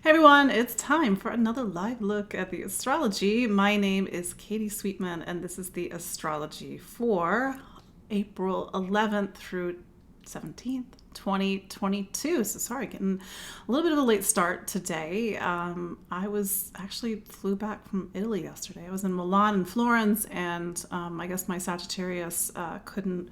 Hey everyone, it's time for another live look at the astrology. My name is Katie Sweetman, and this is the astrology for April 11th through 17th, 2022. So sorry, getting a little bit of a late start today. I was actually flew back from Italy yesterday. I was in Milan and Florence, and I guess my Sagittarius couldn't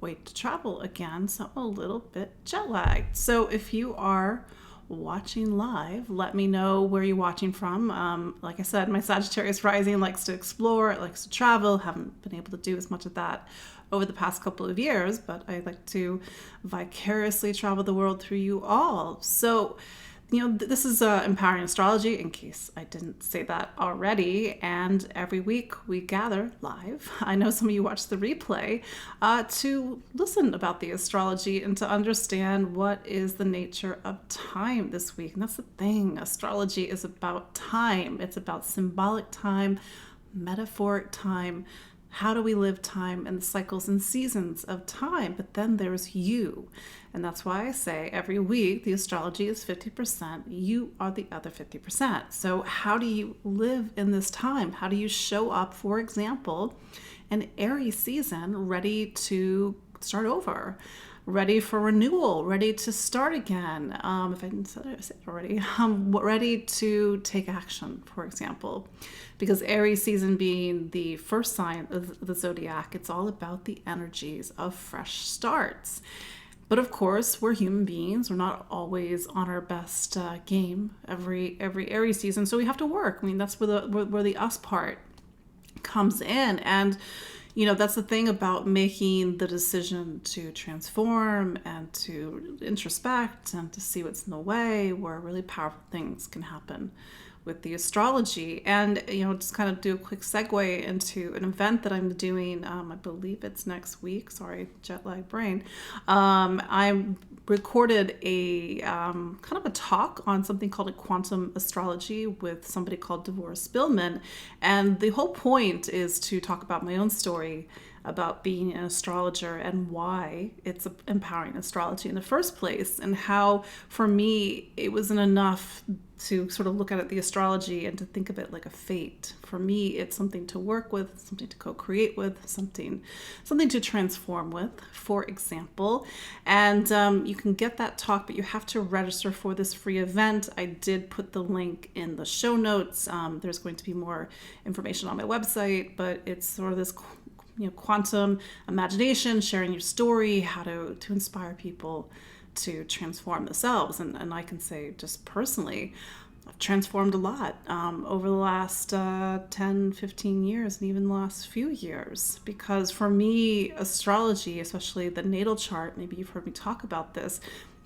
wait to travel again, so I'm a little bit jet lagged. So if you are watching live, let me know where you're watching from. Like I said, my Sagittarius rising likes to explore, it likes to travel. Haven't been able to do as much of that over the past couple of years, but I like to vicariously travel the world through you all. So this is empowering astrology, in case I didn't say that already. And every week we gather live. I know some of you watch the replay to listen about the astrology and to understand what is the nature of time this week. And that's the thing. Astrology is about time. It's about symbolic time, metaphoric time. How do we live time and the cycles and seasons of time? But then there's you. And that's why I say every week the astrology is 50%. You are the other 50%. So how do you live in this time? How do you show up, for example, an Aries season ready to start over? Ready for renewal, ready to start again. If I didn't say it already, ready to take action, for example. Because Aries season being the first sign of the zodiac, it's all about the energies of fresh starts. But of course, we're human beings. We're not always on our best game every Aries season, so we have to work. I mean, that's where the us part comes in. And that's the thing about making the decision to transform and to introspect and to see what's in the way, where really powerful things can happen with the astrology. And just kind of do a quick segue into an event that I'm doing. I believe it's next week. Sorry, jet lag brain. I recorded a kind of a talk on something called a quantum astrology with somebody called Devorah Spilman. And the whole point is to talk about my own story about being an astrologer and why it's empowering astrology in the first place, and how for me it wasn't enough to sort of look at the astrology and to think of it like a fate. For me, it's something to work with, something to co-create with, something to transform with, for example. And you can get that talk, but you have to register for this free event. I did put the link in the show notes. There's going to be more information on my website, but it's sort of this quantum imagination, sharing your story, how to inspire people to transform themselves. And I can say just personally, I've transformed a lot over the last 10, 15 years, and even the last few years. Because for me, astrology, especially the natal chart, maybe you've heard me talk about this,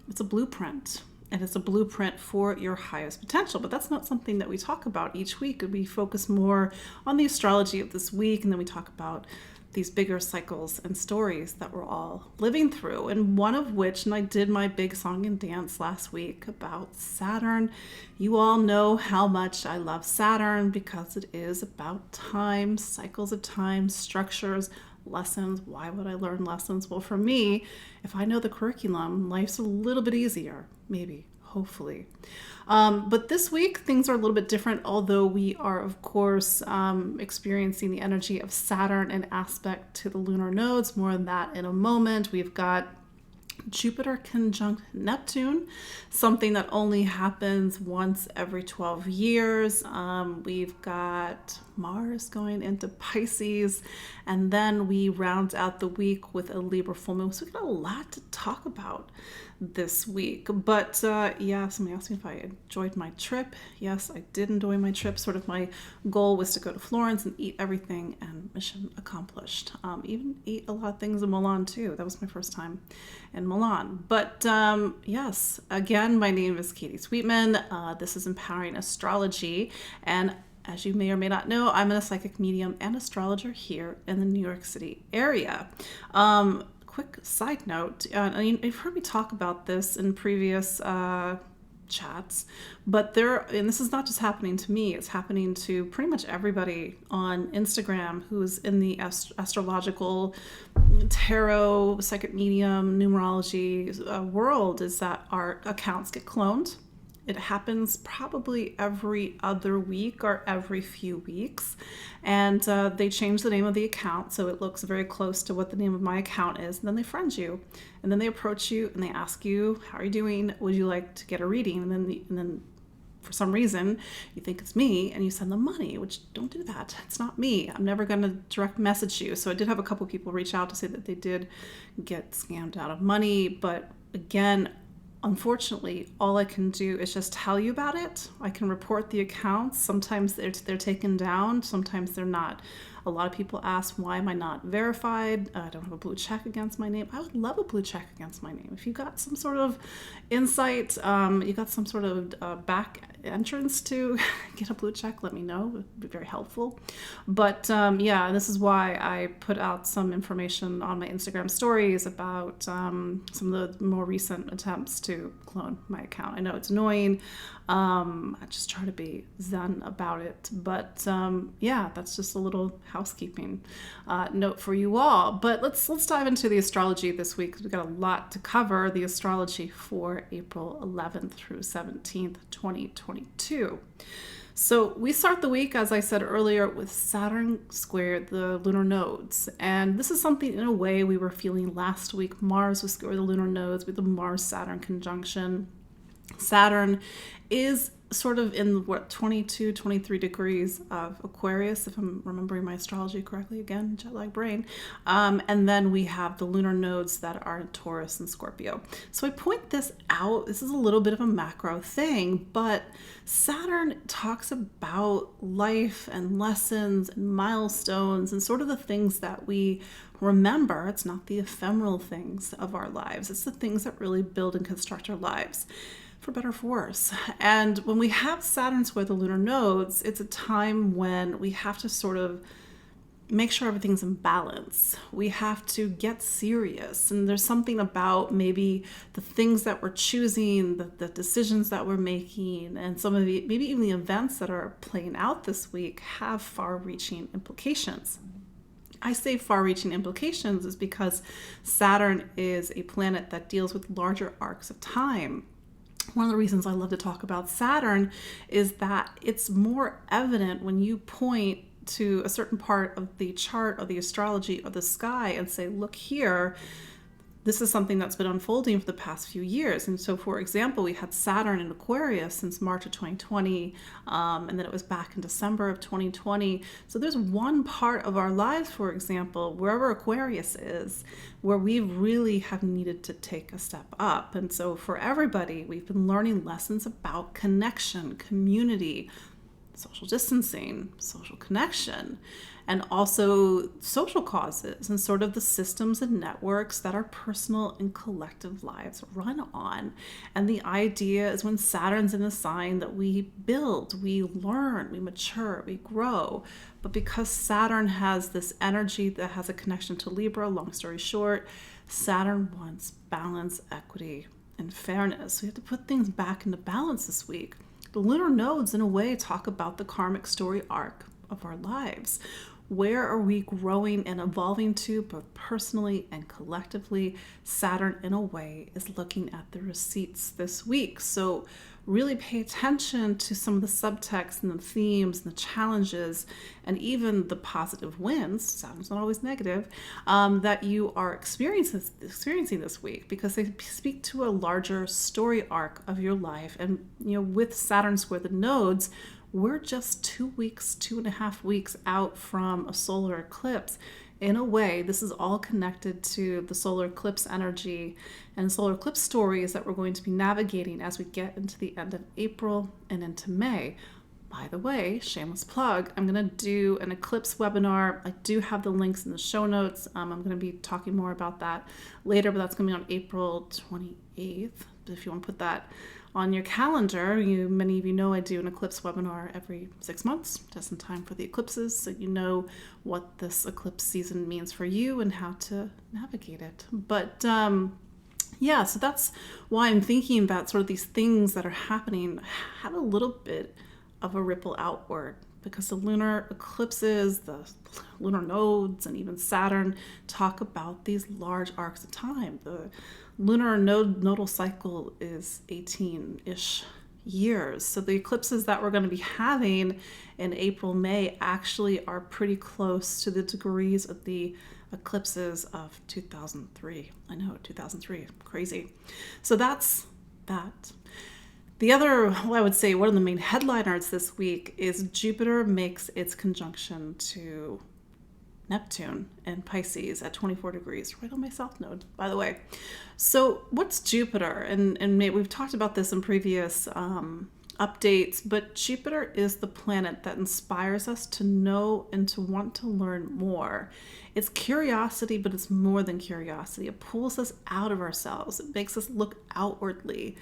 it's a blueprint. And it's a blueprint for your highest potential. But that's not something that we talk about each week. We focus more on the astrology of this week, and then we talk about these bigger cycles and stories that we're all living through. And one of which, and I did my big song and dance last week about Saturn. You all know how much I love Saturn because it is about time, cycles of time, structures, lessons. Why would I learn lessons? Well, for me, if I know the curriculum, life's a little bit easier, maybe, hopefully. But this week, things are a little bit different, although we are, of course, experiencing the energy of Saturn in aspect to the lunar nodes. More on that in a moment. We've got Jupiter conjunct Neptune, something that only happens once every 12 years. We've got Mars going into Pisces, and then we round out the week with a Libra full moon. So we've got a lot to talk about this week. But somebody asked me if I enjoyed my trip. Yes, I did enjoy my trip. Sort of my goal was to go to Florence and eat everything, and mission accomplished. Even eat a lot of things in Milan too. That was my first time in Milan. But yes, again, my name is Katie Sweetman. This is Empowering Astrology, and as you may or may not know, I'm a psychic medium and astrologer here in the New York City area. Quick side note, you've heard me talk about this in previous chats, but and this is not just happening to me, it's happening to pretty much everybody on Instagram who's in the astrological tarot, psychic medium, numerology world, is that our accounts get cloned It happens probably every other week or every few weeks. And they change the name of the account so it looks very close to what the name of my account is. And then they friend you. And then they approach you and they ask you, how are you doing? Would you like to get a reading? And then for some reason, you think it's me and you send them money, which don't do that. It's not me. I'm never going to direct message you. So I did have a couple people reach out to say that they did get scammed out of money. But again, unfortunately, all I can do is just tell you about it. I can report the accounts. Sometimes they're taken down. Sometimes they're not. A lot of people ask, why am I not verified? I don't have a blue check against my name. I would love a blue check against my name. If you got some sort of insight, you got some sort of back entrance to get a blue check, let me know. It would be very helpful. But yeah, this is why I put out some information on my Instagram stories about some of the more recent attempts to clone my account. I know it's annoying. I just try to be zen about it. But yeah, that's just a little housekeeping note for you all. But let's dive into the astrology this week, because we've got a lot to cover. The astrology for April 11th through 17th, 2022. So we start the week, as I said earlier, with Saturn squared the lunar nodes. And this is something, in a way, we were feeling last week. Mars was squared the lunar nodes with the Mars-Saturn conjunction. Saturn is sort of in 22, 23 degrees of Aquarius, if I'm remembering my astrology correctly, again, jet lag brain. And then we have the lunar nodes that are in Taurus and Scorpio. So I point this out. This is a little bit of a macro thing, but Saturn talks about life and lessons and milestones and sort of the things that we remember. It's not the ephemeral things of our lives. It's the things that really build and construct our lives, for better or for worse. And when we have Saturn square the lunar nodes, it's a time when we have to sort of make sure everything's in balance. We have to get serious. And there's something about maybe the things that we're choosing, the decisions that we're making, and some of the, maybe even the events that are playing out this week have far-reaching implications. I say far-reaching implications is because Saturn is a planet that deals with larger arcs of time. One of the reasons I love to talk about Saturn is that it's more evident when you point to a certain part of the chart or the astrology or the sky and say, look here, this is something that's been unfolding for the past few years. And so, for example, we had Saturn in Aquarius since March of 2020, and then it was back in December of 2020. So there's one part of our lives, for example, wherever Aquarius is, where we really have needed to take a step up. And so for everybody, we've been learning lessons about connection, community, social distancing, social connection, and also social causes and sort of the systems and networks that our personal and collective lives run on. And the idea is when Saturn's in a sign that we build, we learn, we mature, we grow. But because Saturn has this energy that has a connection to Libra, long story short, Saturn wants balance, equity, and fairness. We have to put things back into balance this week. The lunar nodes, in a way, talk about the karmic story arc of our lives. Where are we growing and evolving to, both personally and collectively? Saturn, in a way, is looking at the receipts this week. So really pay attention to some of the subtext and the themes and the challenges and even the positive wins, Saturn's not always negative, that you are experiencing this week, because they speak to a larger story arc of your life. And with Saturn square the nodes, we're just 2.5 weeks out from a solar eclipse. In a way, this is all connected to the solar eclipse energy and solar eclipse stories that we're going to be navigating as we get into the end of April and into May. By the way, shameless plug, I'm going to do an eclipse webinar. I do have the links in the show notes. I'm going to be talking more about that later, but that's going to be on April 28th. If you want to put that on your calendar, many of you know I do an eclipse webinar every 6 months, just in time for the eclipses, so you know what this eclipse season means for you and how to navigate it. But yeah, so that's why I'm thinking about sort of these things that are happening have a little bit of a ripple outward, because the lunar eclipses, the lunar nodes, and even Saturn talk about these large arcs of time. The lunar nodal cycle is 18-ish years. So the eclipses that we're going to be having in April, May actually are pretty close to the degrees of the eclipses of 2003. I know, 2003, crazy. So that's that. The other, well, I would say one of the main headliners this week is Jupiter makes its conjunction to Neptune and Pisces at 24 degrees, right on my south node, by the way. So what's Jupiter? And we've talked about this in previous updates, but Jupiter is the planet that inspires us to know and to want to learn more. It's curiosity, but it's more than curiosity. It pulls us out of ourselves. It makes us look outwardly.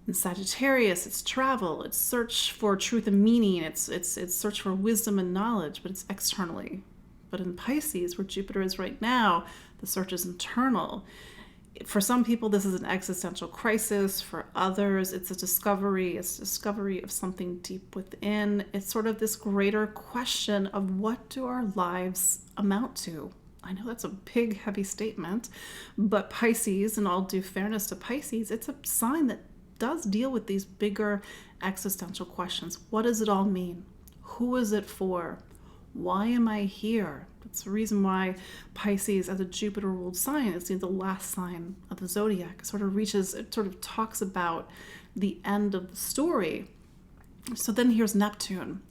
In Sagittarius, it's travel, it's search for truth and meaning, it's search for wisdom and knowledge, but it's externally. But in Pisces, where Jupiter is right now, the search is internal. For some people, this is an existential crisis. For others, it's a discovery. It's a discovery of something deep within. It's sort of this greater question of what do our lives amount to? I know that's a big, heavy statement, but Pisces, and all due fairness to Pisces, it's a sign that does deal with these bigger existential questions. What does it all mean? Who is it for? Why am I here? That's the reason why Pisces, as a Jupiter-ruled sign, is the last sign of the zodiac. It sort of talks about the end of the story. So then here's Neptune.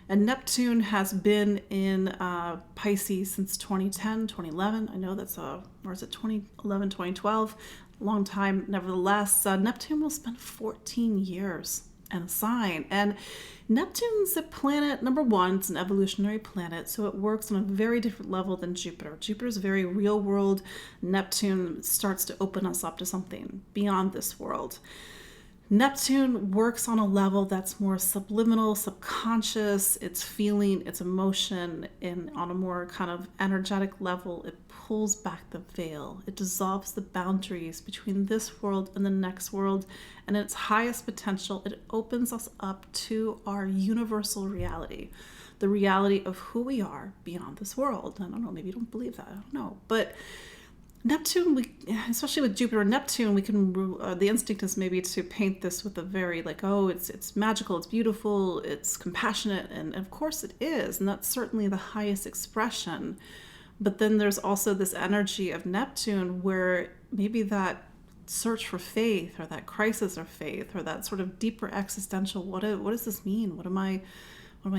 And Neptune has been in Pisces since 2010, 2011. I know that's, or is it 2011, 2012? A long time. Nevertheless, Neptune will spend 14 years in a sign. And Neptune's a planet, number one, it's an evolutionary planet, so it works on a very different level than Jupiter. Jupiter's very real world. Neptune starts to open us up to something beyond this world. Neptune works on a level that's more subliminal, subconscious, it's feeling, it's emotion, and on a more kind of energetic level, it pulls back the veil. It dissolves the boundaries between this world and the next world, and in its highest potential, it opens us up to our universal reality, the reality of who we are beyond this world. I don't know, maybe you don't believe that, I don't know, but Neptune, especially with Jupiter and Neptune, we can, the instinct is maybe to paint this with a very it's magical, it's beautiful, it's compassionate, and of course it is, and that's certainly the highest expression. But then there's also this energy of Neptune where maybe that search for faith or that crisis of faith or that sort of deeper existential, what does this mean? What am I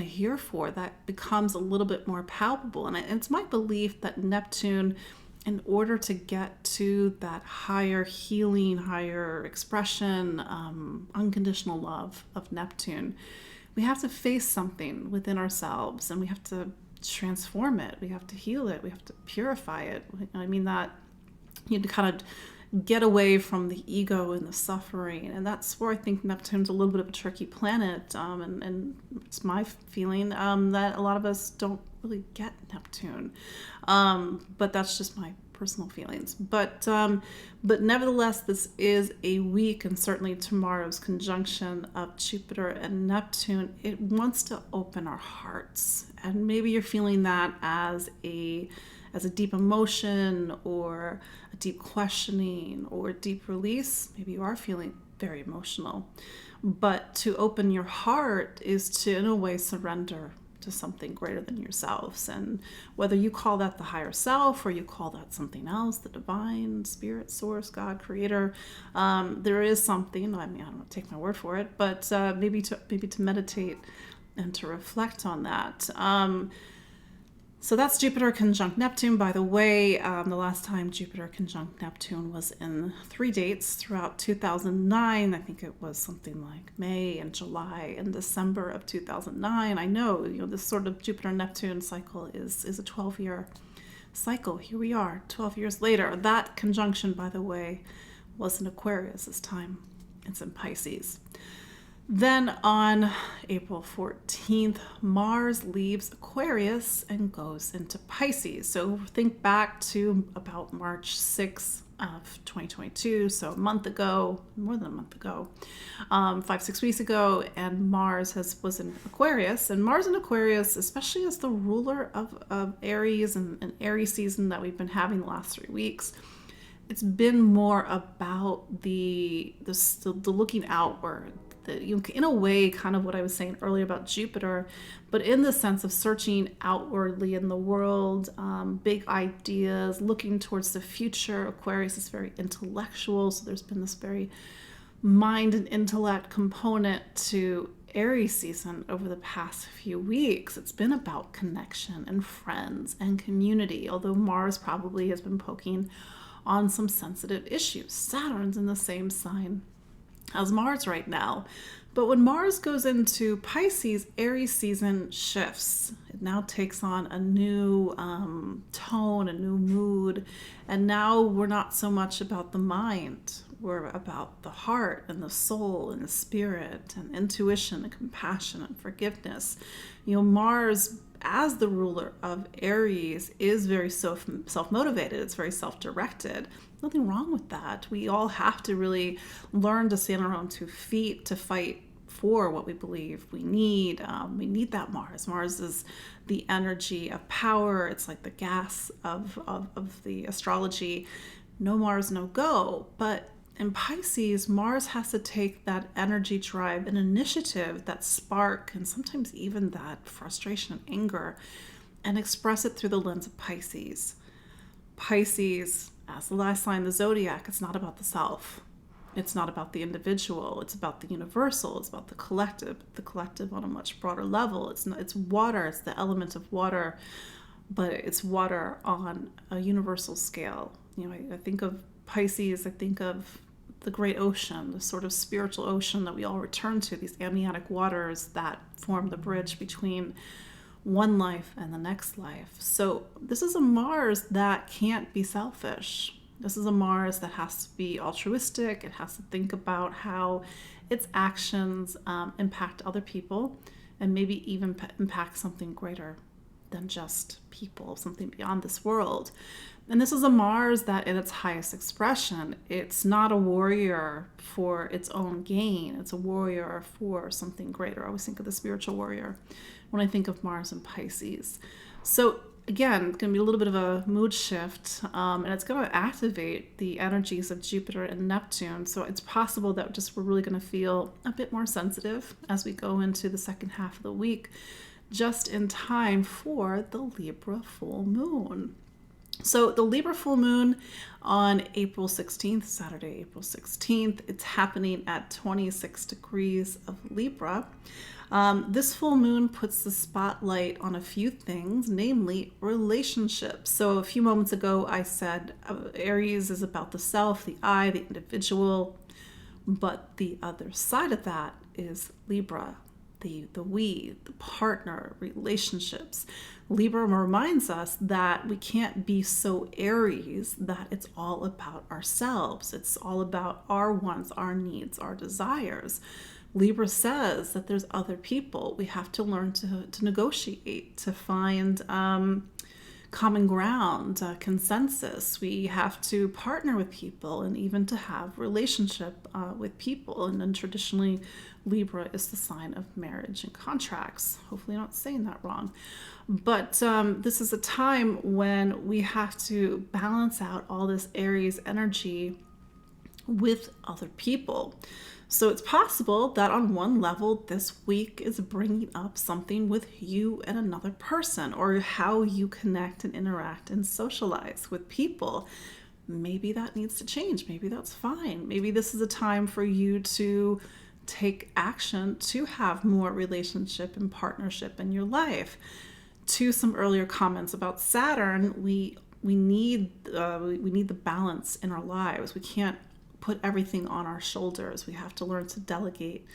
here for? That becomes a little bit more palpable. And it's my belief that Neptune, in order to get to that higher healing, higher expression, unconditional love of Neptune, we have to face something within ourselves and we have to transform it. We have to heal it. We have to purify it. I mean that you need to kind of get away from the ego and the suffering. And that's where I think Neptune's a little bit of a tricky planet. And it's my feeling that a lot of us don't really get Neptune. But that's just my personal feelings. But nevertheless, this is a week, and certainly tomorrow's conjunction of Jupiter and Neptune, it wants to open our hearts. And maybe you're feeling that as a deep emotion or a deep questioning or a deep release. Maybe you are feeling very emotional. But to open your heart is to, in a way, surrender to something greater than yourselves. And whether you call that the higher self or you call that something else, the divine, spirit, source, God, creator, there is something, I mean, I don't know, take my word for it, but maybe to meditate and to reflect on that. So that's Jupiter conjunct Neptune. By the way, the last time Jupiter conjunct Neptune was in 3 dates throughout 2009. I think it was something like May and July and December of 2009. I know, this sort of Jupiter-Neptune cycle is a 12-year cycle. Here we are, 12 years later. That conjunction, by the way, was in Aquarius this time. It's in Pisces. Then on April 14th, Mars leaves Aquarius and goes into Pisces. So think back to about March 6th of 2022, so a month ago, more than a month ago, 5-6 weeks ago, and Mars was in Aquarius. And Mars in Aquarius, especially as the ruler of Aries and Aries season that we've been having the last 3 weeks, it's been more about the looking outward, in a way, kind of what I was saying earlier about Jupiter, but in the sense of searching outwardly in the world, big ideas, looking towards the future. Aquarius is very intellectual, so there's been this very mind and intellect component to Aries season over the past few weeks. It's been about connection and friends and community, although Mars probably has been poking on some sensitive issues. Saturn's in the same sign as Mars right now. But when Mars goes into Pisces, Aries season shifts. It now takes on a new tone, a new mood. And now we're not so much about the mind. We're about the heart and the soul and the spirit and intuition and compassion and forgiveness. Mars, as the ruler of Aries, is very self-motivated. It's very self-directed. Nothing wrong with that. We all have to really learn to stand on our own 2 feet to fight for what we believe we need. We need that Mars. Mars is the energy of power. It's like the gas of the astrology. No Mars, no go. But in Pisces, Mars has to take that energy, drive, and initiative, that spark, and sometimes even that frustration and anger, and express it through the lens of Pisces. Pisces, as the last sign of the zodiac, it's not about the self. It's not about the individual. It's about the universal. It's about the collective on a much broader level. It's water. It's the element of water, but it's water on a universal scale. I think of Pisces, I think of the great ocean, the sort of spiritual ocean that we all return to, these amniotic waters that form the bridge between one life and the next life. So this is a Mars that can't be selfish. This is a Mars that has to be altruistic. It has to think about how its actions impact other people, and maybe even impact something greater than just people, something beyond this world. And this is a Mars that in its highest expression, it's not a warrior for its own gain. It's a warrior for something greater. I always think of the spiritual warrior when I think of Mars and Pisces. So again, it's going to be a little bit of a mood shift, and it's going to activate the energies of Jupiter and Neptune. So it's possible that we're really going to feel a bit more sensitive as we go into the second half of the week, just in time for the Libra full moon. So the Libra full moon on April 16th, Saturday, April 16th, it's happening at 26 degrees of Libra. This full moon puts the spotlight on a few things, namely relationships. So a few moments ago, I said Aries is about the self, the I, the individual, but the other side of that is Libra, the we, the partner, relationships. Libra reminds us that we can't be so Aries that it's all about ourselves. It's all about our wants, our needs, our desires. Libra says that there's other people. We have to learn to negotiate, to find common ground, consensus. We have to partner with people and even to have relationship with people. And then traditionally, Libra is the sign of marriage and contracts. Hopefully I'm not saying that wrong. But this is a time when we have to balance out all this Aries energy with other people. So it's possible that on one level, this week is bringing up something with you and another person, or how you connect and interact and socialize with people. Maybe that needs to change. Maybe that's fine. Maybe this is a time for you to take action to have more relationship and partnership in your life. To some earlier comments about Saturn, we need the balance in our lives. We can't put everything on our shoulders. We have to learn to delegate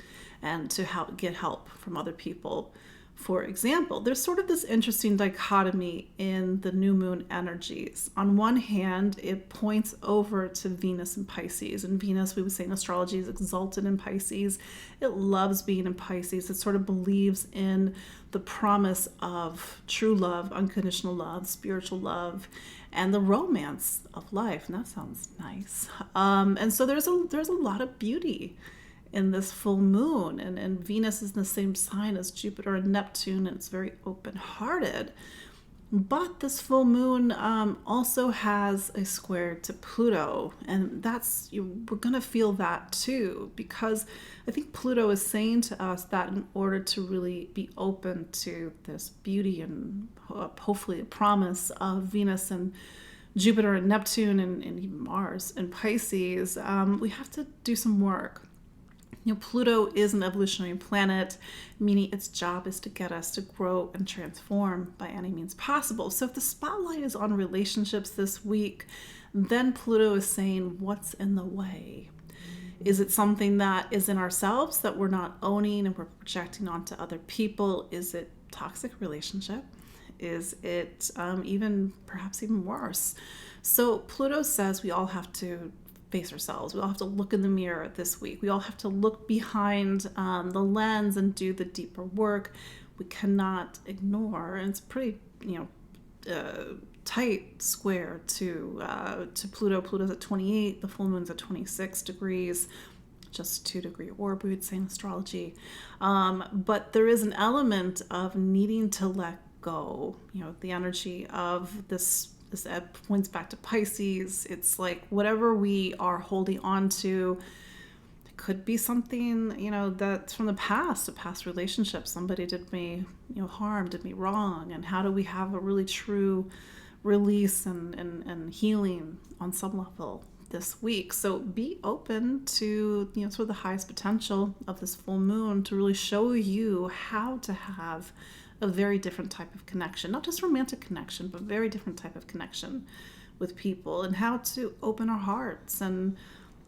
and to get help from other people. For example, there's sort of this interesting dichotomy in the new moon energies. On one hand, it points over to Venus and Pisces. And Venus, we would say in astrology, is exalted in Pisces. It loves being in Pisces. It sort of believes in the promise of true love, unconditional love, spiritual love, and the romance of life. And that sounds nice. And so there's a lot of beauty in this full moon, and Venus is in the same sign as Jupiter and Neptune, and it's very open-hearted. But this full moon also has a square to Pluto, and we're going to feel that too, because I think Pluto is saying to us that in order to really be open to this beauty and hopefully a promise of Venus and Jupiter and Neptune and even Mars and Pisces, we have to do some work. Pluto is an evolutionary planet, meaning its job is to get us to grow and transform by any means possible. So if the spotlight is on relationships this week, then Pluto is saying, what's in the way? Is it something that is in ourselves that we're not owning and we're projecting onto other people? Is it toxic relationship? Is it perhaps even worse? So Pluto says we all have to face ourselves. We all have to look in the mirror this week. We all have to look behind the lens and do the deeper work. We cannot ignore, and it's pretty, tight square to Pluto. Pluto's at 28. The full moon's at 26 degrees. Just 2-degree orb, we would say in astrology. But there is an element of needing to let go. The energy of this points back to Pisces. It's like whatever we are holding on to, it could be something, that's from the past, a past relationship. Somebody did me, harm, did me wrong. And how do we have a really true release and healing on some level this week? So be open to, sort of the highest potential of this full moon to really show you how to have a very different type of connection, not just romantic connection, but very different type of connection with people, and how to open our hearts. And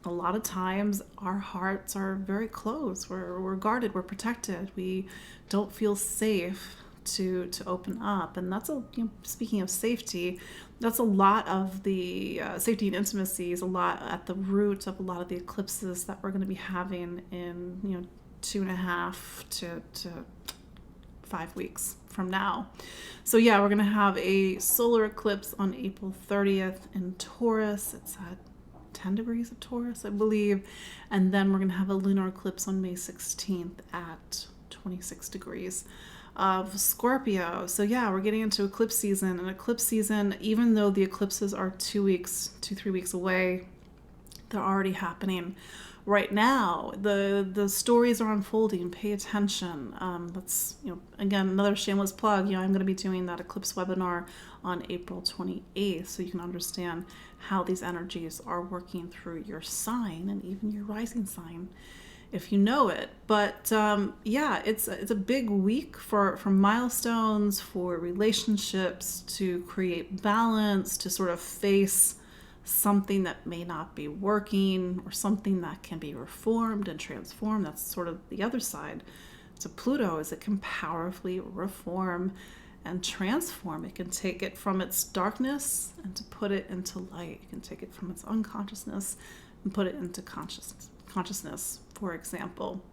a lot of times our hearts are very closed. We're guarded, we're protected. We don't feel safe to open up. And that's speaking of safety, that's a lot of the safety and intimacy is a lot at the root of a lot of the eclipses that we're going to be having in 2.5 to 5 weeks from now. So yeah, we're going to have a solar eclipse on April 30th in Taurus. It's at 10 degrees of Taurus, I believe. And then we're going to have a lunar eclipse on May 16th at 26 degrees of Scorpio. So yeah, we're getting into eclipse season. And eclipse season, even though the eclipses are 3 weeks away, they're already happening right now. The stories are unfolding. Pay attention. That's again, another shameless plug. I'm going to be doing that eclipse webinar on April 28th, so you can understand how these energies are working through your sign and even your rising sign, if you know it. But yeah, it's a big week for milestones, for relationships, to create balance, to sort of face something that may not be working, or something that can be reformed and transformed. That's sort of the other side to Pluto, is it can powerfully reform and transform. It can take it from its darkness and to put it into light. It can take it from its unconsciousness and put it into consciousness, for example.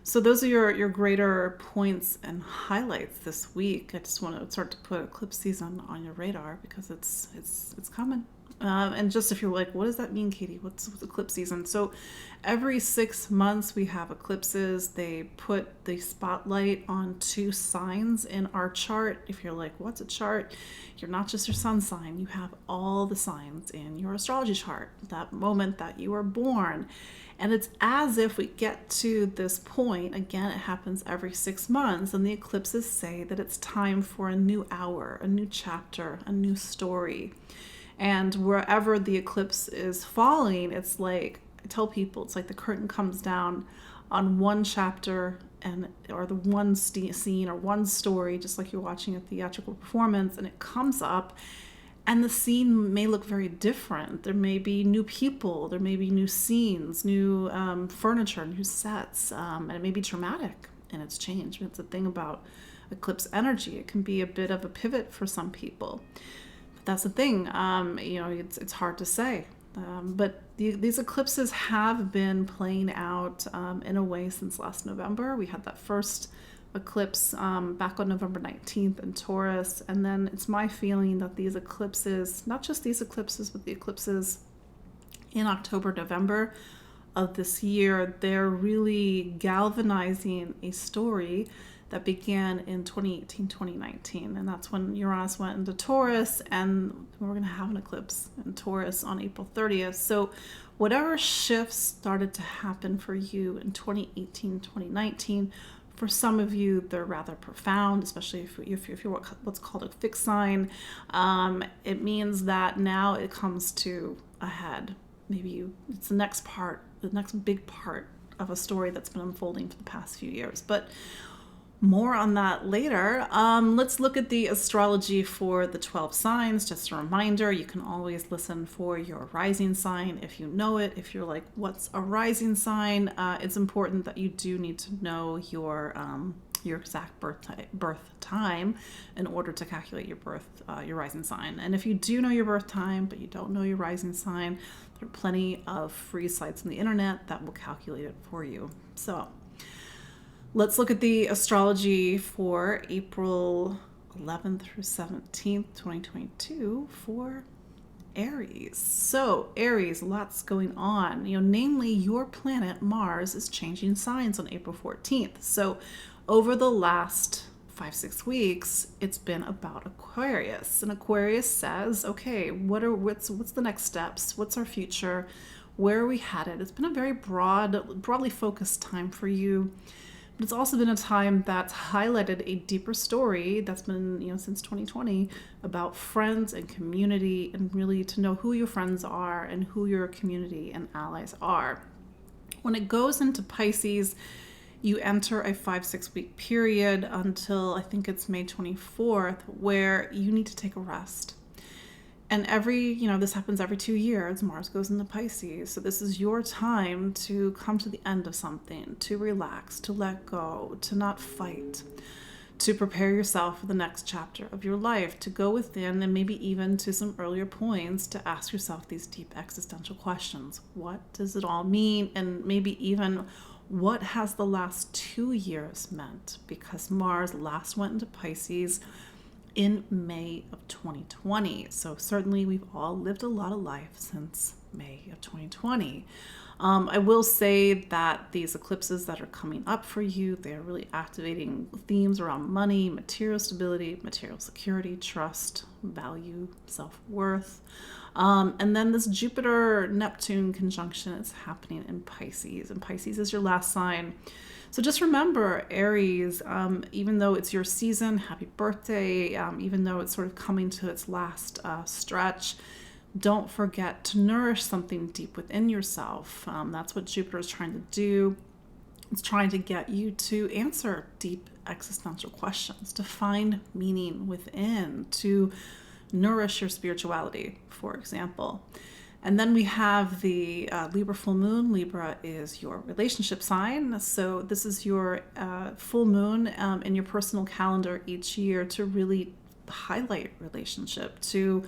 So those are your greater points and highlights this week. I just want to start to put eclipse season on your radar, because it's coming. And just if you're like, what does that mean, Katie? What's eclipse season? So every 6 months we have eclipses. They put the spotlight on 2 signs in our chart. If you're like, what's a chart? You're not just your sun sign. You have all the signs in your astrology chart, that moment that you were born. And it's as if we get to this point, again, it happens every 6 months, and the eclipses say that it's time for a new hour, a new chapter, a new story. And wherever the eclipse is falling, it's like, I tell people, it's like the curtain comes down on one chapter or the one scene or one story, just like you're watching a theatrical performance, and it comes up, and the scene may look very different. There may be new people, there may be new scenes, new furniture, new sets, and it may be dramatic in its change. It's a thing about eclipse energy. It can be a bit of a pivot for some people. That's the thing, it's hard to say. But these eclipses have been playing out in a way since last November. We had that first eclipse back on November 19th in Taurus. And then it's my feeling that these eclipses, not just these eclipses, but the eclipses in October, November of this year, they're really galvanizing a story that began in 2018, 2019. And that's when Uranus went into Taurus, and we're going to have an eclipse in Taurus on April 30th. So whatever shifts started to happen for you in 2018, 2019, for some of you, they're rather profound, especially if you're what's called a fixed sign. It means that now it comes to a head. Maybe it's the next big part of a story that's been unfolding for the past few years. But more on that later. Let's look at the astrology for the 12 signs. Just a reminder, you can always listen for your rising sign if you know it. If you're like, what's a rising sign? It's important that you do need to know your exact birth time in order to calculate your rising sign. And if you do know your birth time, but you don't know your rising sign, there are plenty of free sites on the internet that will calculate it for you. So let's look at the astrology for April 11th through 17th, 2022 for Aries. So Aries, lots going on. Namely, your planet Mars is changing signs on April 14th. So over the last 5-6 weeks, it's been about Aquarius. And Aquarius says, okay, what's the next steps? What's our future? Where are we headed? It's been a very broadly focused time for you. But it's also been a time that's highlighted a deeper story that's been, since 2020 about friends and community, and really to know who your friends are and who your community and allies are. When it goes into Pisces, you enter a 5-6 week period until I think it's May 24th, where you need to take a rest. And this happens every 2 years, Mars goes into Pisces. So this is your time to come to the end of something, to relax, to let go, to not fight, to prepare yourself for the next chapter of your life, to go within and maybe even to some earlier points to ask yourself these deep existential questions. What does it all mean? And maybe even what has the last 2 years meant? Because Mars last went into Pisces in May of 2020. So certainly we've all lived a lot of life since May of 2020. I will say that these eclipses that are coming up for you, they're really activating themes around money, material stability, material security, trust, value, self-worth. And then this Jupiter-Neptune conjunction is happening in Pisces, and Pisces is your last sign. So just remember, Aries, even though it's your season, happy birthday, even though it's sort of coming to its last stretch, don't forget to nourish something deep within yourself. That's what Jupiter is trying to do. It's trying to get you to answer deep existential questions, to find meaning within, to nourish your spirituality, for example. And then we have the Libra full moon. Libra is your relationship sign. So this is your full moon in your personal calendar each year to really highlight relationship, to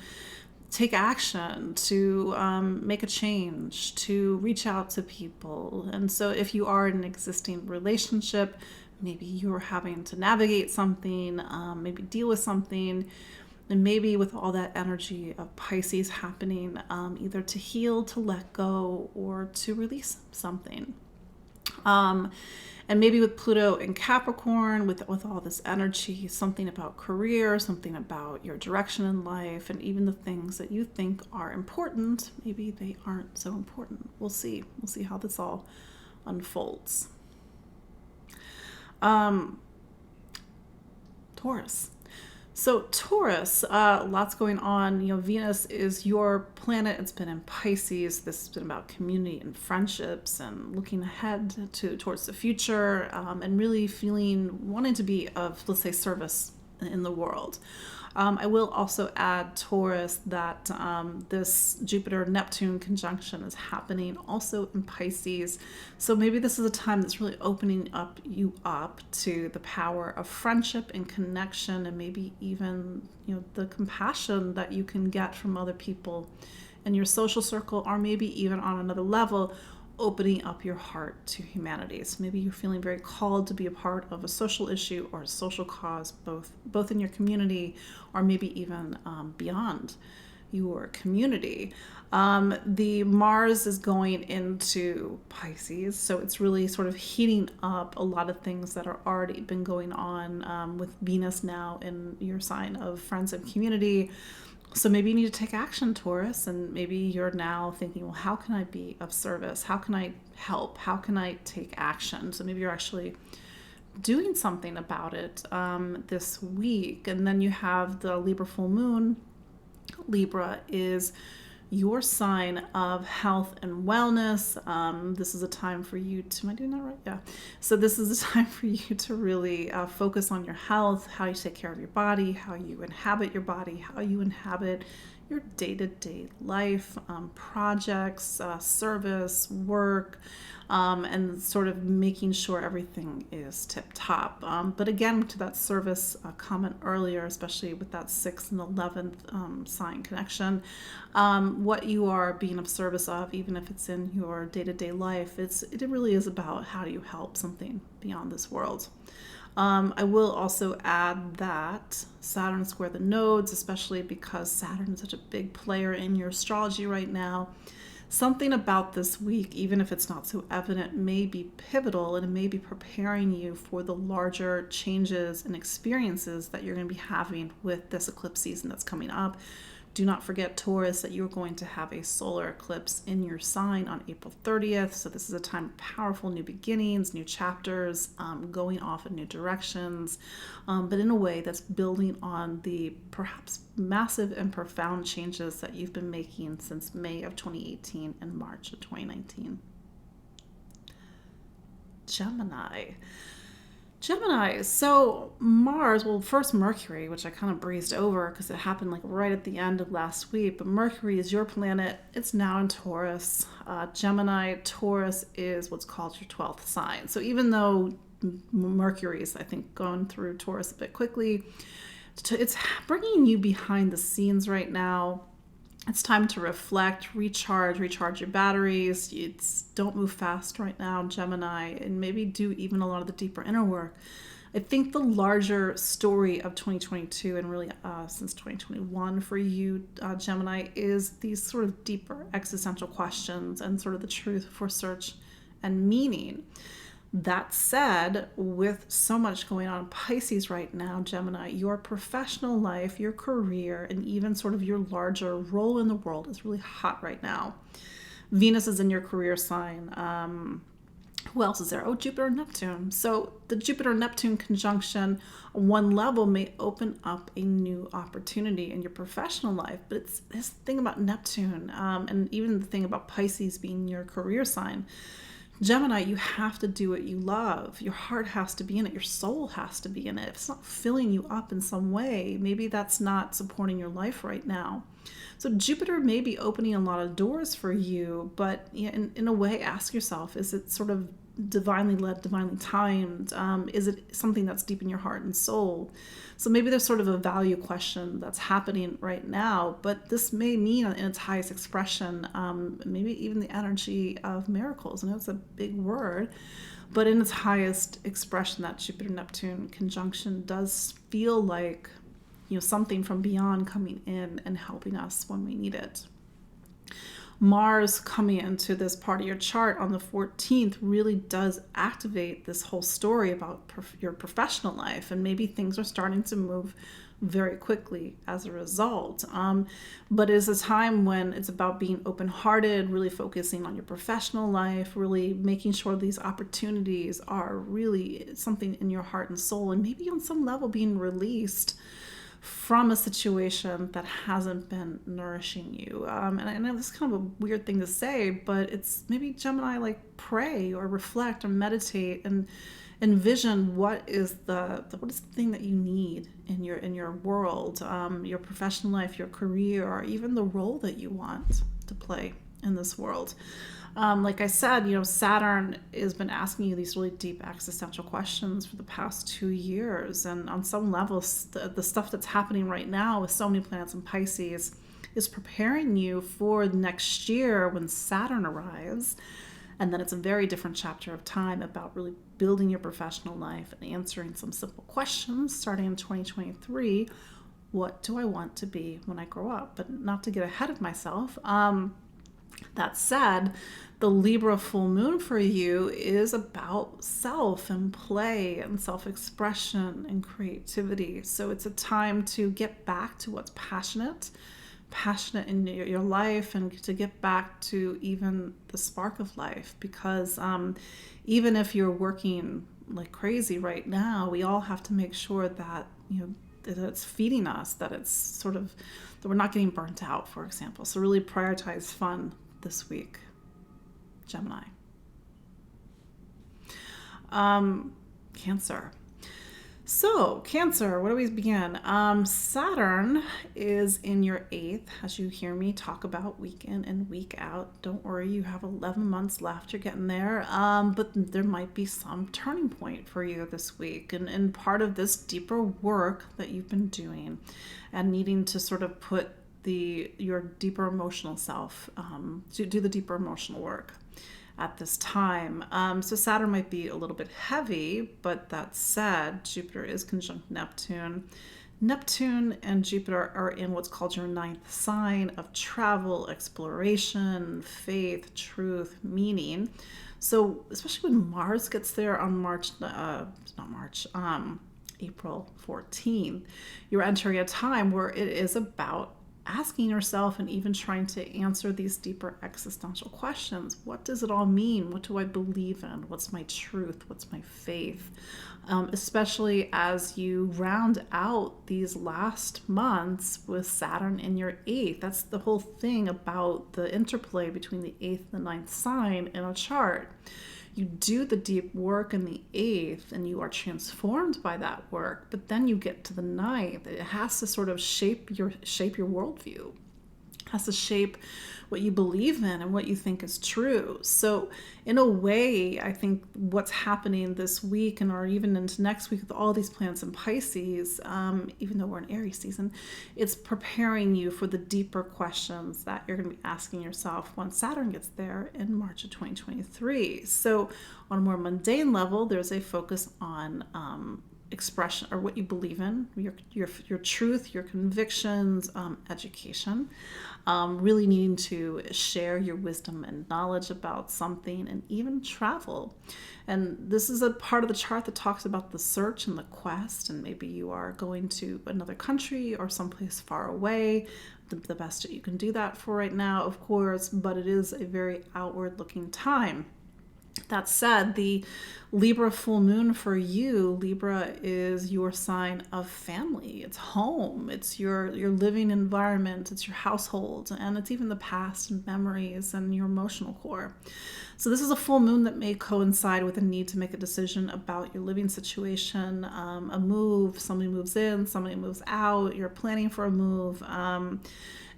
take action, to make a change, to reach out to people. And so if you are in an existing relationship, maybe you're having to navigate something, maybe deal with something, and maybe with all that energy of Pisces happening, either to heal, to let go, or to release something. And maybe with Pluto in Capricorn, with all this energy, something about career, something about your direction in life, and even the things that you think are important, maybe they aren't so important. We'll see. We'll see how this all unfolds. Taurus. So Taurus, lots going on. Venus is your planet. It's been in Pisces. This has been about community and friendships and looking ahead towards the future, and really wanting to be of, let's say, service in the world. I will also add, Taurus, that this Jupiter-Neptune conjunction is happening also in Pisces. So maybe this is a time that's really opening you up to the power of friendship and connection, and maybe even the compassion that you can get from other people in your social circle, or maybe even on another level, opening up your heart to humanity. So maybe you're feeling very called to be a part of a social issue or a social cause, both in your community or maybe even beyond your community. The Mars is going into Pisces, so it's really sort of heating up a lot of things that are already been going on, with Venus now in your sign of friends and community. So maybe you need to take action, Taurus, and maybe you're now thinking, well, how can I be of service? How can I help? How can I take action? So maybe you're actually doing something about it this week. And then you have the Libra full moon. Libra is your sign of health and wellness. This is a time for you to, am I doing that right? Yeah. So this is a time for you to really focus on your health, how you take care of your body, how you inhabit your body, how you inhabit your day-to-day life, projects, service, work, and sort of making sure everything is tip-top. But again, to that service comment earlier, especially with that 6th and 11th sign connection, what you are being of service of, even if it's in your day-to-day life, it really is about how do you help something beyond this world. I will also add that Saturn square the nodes, especially because Saturn is such a big player in your astrology right now. Something about this week, even if it's not so evident, may be pivotal, and it may be preparing you for the larger changes and experiences that you're going to be having with this eclipse season that's coming up. Do not forget, Taurus, that you're going to have a solar eclipse in your sign on April 30th. So this is a time of powerful new beginnings, new chapters, going off in new directions, but in a way that's building on the perhaps massive and profound changes that you've been making since May of 2018 and March of 2019. Gemini, so Mars, well, first Mercury, which I kind of breezed over because it happened like right at the end of last week, but Mercury is your planet. It's now in Taurus. Gemini, Taurus is what's called your 12th sign. So even though Mercury is, I think, going through Taurus a bit quickly, it's bringing you behind the scenes right now. It's time to reflect, recharge your batteries. Don't move fast right now, Gemini, and maybe do even a lot of the deeper inner work. I think the larger story of 2022 and really since 2021 for you, Gemini, is these sort of deeper existential questions and sort of the truth for search and meaning. That said, with so much going on in Pisces right now, Gemini, your professional life, your career, and even sort of your larger role in the world is really hot right now. Venus is in your career sign. Who else is there? Oh, Jupiter and Neptune. So the Jupiter-Neptune conjunction on one level may open up a new opportunity in your professional life. But it's this thing about Neptune, and even the thing about Pisces being your career sign. Gemini, you have to do what you love. Your heart has to be in it. Your soul has to be in it. If it's not filling you up in some way, maybe that's not supporting your life right now. So Jupiter may be opening a lot of doors for you, but in a way, ask yourself, is it sort of divinely led, divinely timed? Is it something that's deep in your heart and soul? So maybe there's sort of a value question that's happening right now, but this may mean in its highest expression, maybe even the energy of miracles. I know it's a big word, but in its highest expression, that Jupiter-Neptune conjunction does feel like, something from beyond coming in and helping us when we need it. Mars coming into this part of your chart on the 14th really does activate this whole story about your professional life, and maybe things are starting to move very quickly as a result. But it's a time when it's about being open-hearted, really focusing on your professional life, really making sure these opportunities are really something in your heart and soul, and maybe on some level being released from a situation that hasn't been nourishing you. And I know this is kind of a weird thing to say, but it's maybe, Gemini, like pray or reflect or meditate and envision what is the thing that you need in your world, your professional life, your career, or even the role that you want to play in this world. Like I said, Saturn has been asking you these really deep existential questions for the past 2 years. And on some levels, the stuff that's happening right now with so many planets in Pisces is preparing you for next year when Saturn arrives. And then it's a very different chapter of time about really building your professional life and answering some simple questions starting in 2023. What do I want to be when I grow up? But not to get ahead of myself. That said, the Libra full moon for you is about self and play and self-expression and creativity. So it's a time to get back to what's passionate in your life, and to get back to even the spark of life. Because even if you're working like crazy right now, we all have to make sure that, that it's feeding us, that it's sort of, that we're not getting burnt out, for example. So really prioritize fun this week, Gemini. Cancer. So, Cancer, where do we begin? Saturn is in your 8th, as you hear me talk about week in and week out. Don't worry, you have 11 months left. You're getting there. But there might be some turning point for you this week. And part of this deeper work that you've been doing and needing to sort of put your deeper emotional self, to do the deeper emotional work at this time. So Saturn might be a little bit heavy, but that said, Jupiter is conjunct Neptune. Neptune and Jupiter are in what's called your 9th sign of travel, exploration, faith, truth, meaning. So especially when Mars gets there on April 14th, you're entering a time where it is about asking yourself and even trying to answer these deeper existential questions. What does it all mean? What do I believe in? What's my truth? What's my faith? Especially as you round out these last months with Saturn in your 8th. That's the whole thing about the interplay between the 8th and the 9th sign in a chart. You do the deep work in the 8th and you are transformed by that work, but then you get to the 9th. It has to sort of shape your worldview. It has to shape what you believe in and what you think is true. So in a way, I think what's happening this week or even into next week with all these planets in Pisces, even though we're in Aries season, it's preparing you for the deeper questions that you're going to be asking yourself once Saturn gets there in March of 2023. So on a more mundane level, there's a focus on expression, or what you believe in, your truth, your convictions, education, really needing to share your wisdom and knowledge about something, and even travel. And this is a part of the chart that talks about the search and the quest, and maybe you are going to another country or someplace far away. The best that you can do that for right now, of course, but it is a very outward looking time. That said, the Libra full moon for you, Libra, is your sign of family. It's home. It's your living environment. It's your household. And it's even the past and memories and your emotional core. So this is a full moon that may coincide with a need to make a decision about your living situation, a move, somebody moves in, somebody moves out, you're planning for a move,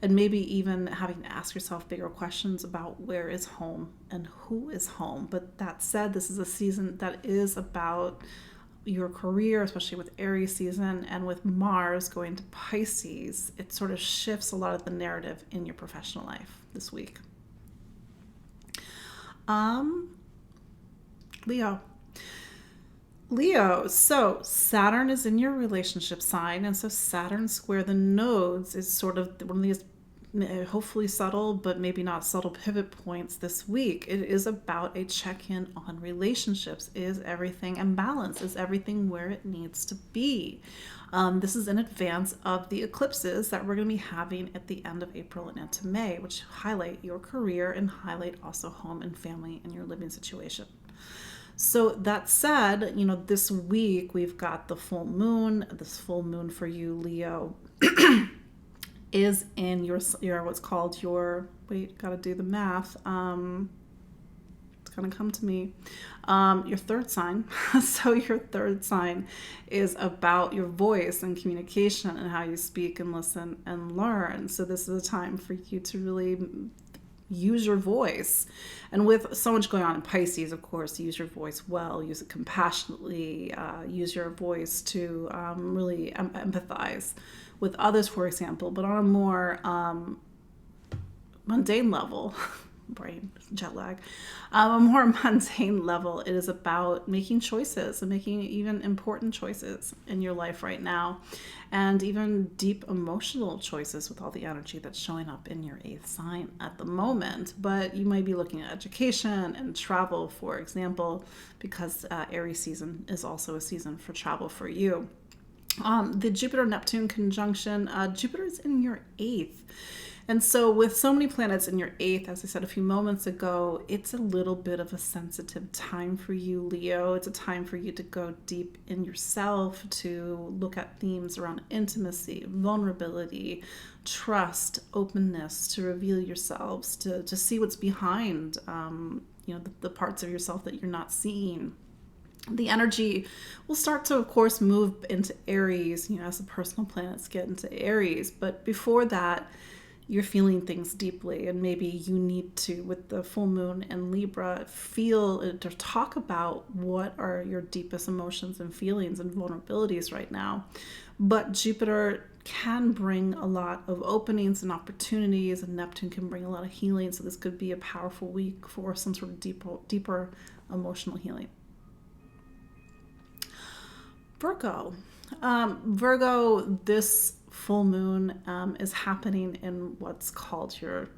and maybe even having to ask yourself bigger questions about where is home and who is home. But that said, this is a season that is about your career, especially with Aries season, and with Mars going to Pisces, it sort of shifts a lot of the narrative in your professional life this week. Leo, so Saturn is in your relationship sign, and so Saturn square the nodes is sort of one of these hopefully subtle, but maybe not subtle pivot points this week. It is about a check-in on relationships. Is everything in balance? Is everything where it needs to be? This is in advance of the eclipses that we're going to be having at the end of April and into May, which highlight your career and highlight also home and family and your living situation. So that said, this week we've got the full moon. This full moon for you, Leo, is in your what's called your, gotta do the math. It's gonna come to me. Your third sign. So your third sign is about your voice and communication and how you speak and listen and learn. So this is a time for you to really use your voice. And with so much going on in Pisces, of course, use your voice well, use it compassionately, use your voice to really empathize with others, for example. But on a more mundane level, brain jet lag. A more mundane level, it is about making choices and making even important choices in your life right now, and even deep emotional choices with all the energy that's showing up in your 8th sign at the moment. But you might be looking at education and travel, for example, because Aries season is also a season for travel for you. The Jupiter-Neptune conjunction, Jupiter is in your 8th. And so with so many planets in your 8th, as I said a few moments ago, it's a little bit of a sensitive time for you, Leo. It's a time for you to go deep in yourself, to look at themes around intimacy, vulnerability, trust, openness, to reveal yourselves, to see what's behind, the parts of yourself that you're not seeing. The energy will start to, of course, move into Aries, as the personal planets get into Aries. But before that, you're feeling things deeply, and maybe you need to, with the full moon in Libra, feel or talk about what are your deepest emotions and feelings and vulnerabilities right now. But Jupiter can bring a lot of openings and opportunities, and Neptune can bring a lot of healing. So this could be a powerful week for some sort of deeper emotional healing. Virgo. Virgo, this full moon is happening in what's called your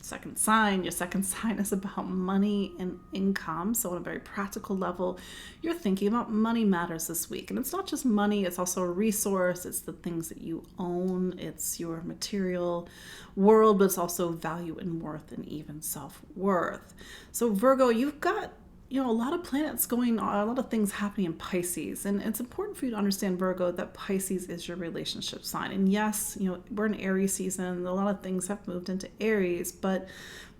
second sign. Your second sign is about money and income. So on a very practical level, you're thinking about money matters this week. And it's not just money, it's also a resource. It's the things that you own. It's your material world, but it's also value and worth and even self-worth. So Virgo, you've got a lot of planets going on, a lot of things happening in Pisces. And it's important for you to understand, Virgo, that Pisces is your relationship sign. And yes, we're in Aries season. A lot of things have moved into Aries, but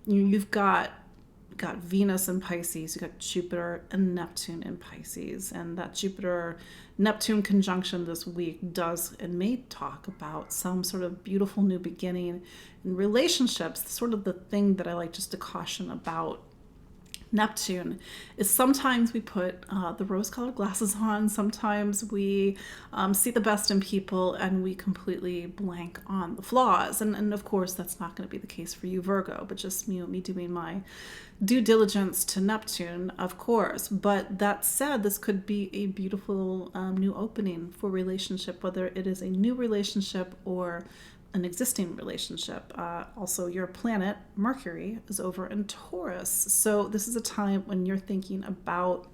you've got Venus in Pisces, you've got Jupiter and Neptune in Pisces. And that Jupiter-Neptune conjunction this week does and may talk about some sort of beautiful new beginning in relationships. Sort of the thing that I like just to caution about Neptune is sometimes we put the rose-colored glasses on. Sometimes we see the best in people and we completely blank on the flaws. And of course, that's not going to be the case for you, Virgo, but just me doing my due diligence to Neptune, of course. But that said, this could be a beautiful new opening for relationship, whether it is a new relationship or an existing relationship. Also, your planet, Mercury, is over in Taurus. So this is a time when you're thinking about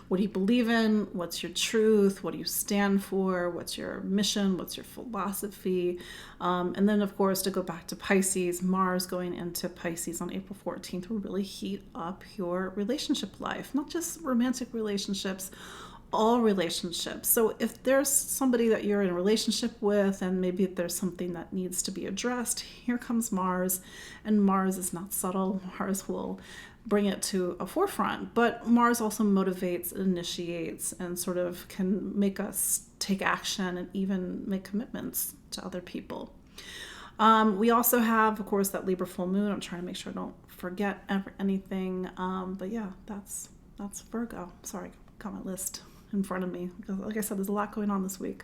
what do you believe in, what's your truth, what do you stand for, what's your mission, what's your philosophy. And then, of course, to go back to Pisces, Mars going into Pisces on April 14th will really heat up your relationship life, not just romantic relationships, all relationships. So if there's somebody that you're in a relationship with and maybe there's something that needs to be addressed, here comes Mars. And Mars is not subtle. Mars will bring it to a forefront. But Mars also motivates, initiates, and sort of can make us take action and even make commitments to other people. We also have, of course, that Libra full moon. I'm trying to make sure I don't forget anything. But yeah, that's Virgo. Sorry, I got my list in front of me, because like I said, there's a lot going on this week.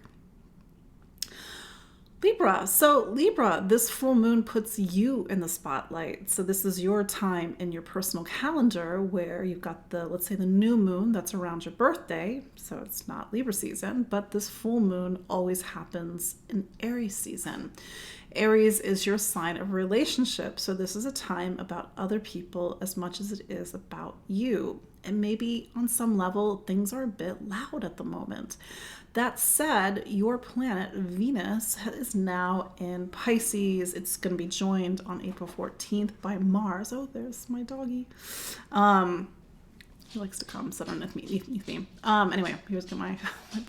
Libra. So Libra, this full moon puts you in the spotlight. So this is your time in your personal calendar where you've got let's say the new moon that's around your birthday. So it's not Libra season, but this full moon always happens in Aries season. Aries is your sign of relationship. So this is a time about other people as much as it is about you. And maybe on some level, things are a bit loud at the moment. That said, your planet, Venus, is now in Pisces. It's going to be joined on April 14th by Mars. Oh, there's my doggy. He likes to come sit underneath me. Anyway, here's get my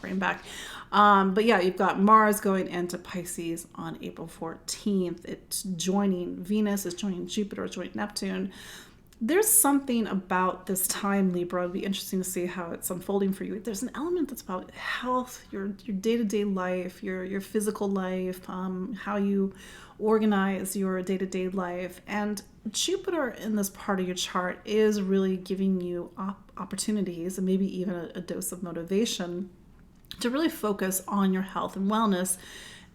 brain back. But yeah, you've got Mars going into Pisces on April 14th. It's joining Venus, it's joining Jupiter, it's joining Neptune. There's something about this time, Libra. It'd be interesting to see how it's unfolding for you. There's an element that's about health, your day-to-day life, your physical life, how you organize your day-to-day life. And Jupiter in this part of your chart is really giving you opportunities and maybe even a dose of motivation to really focus on your health and wellness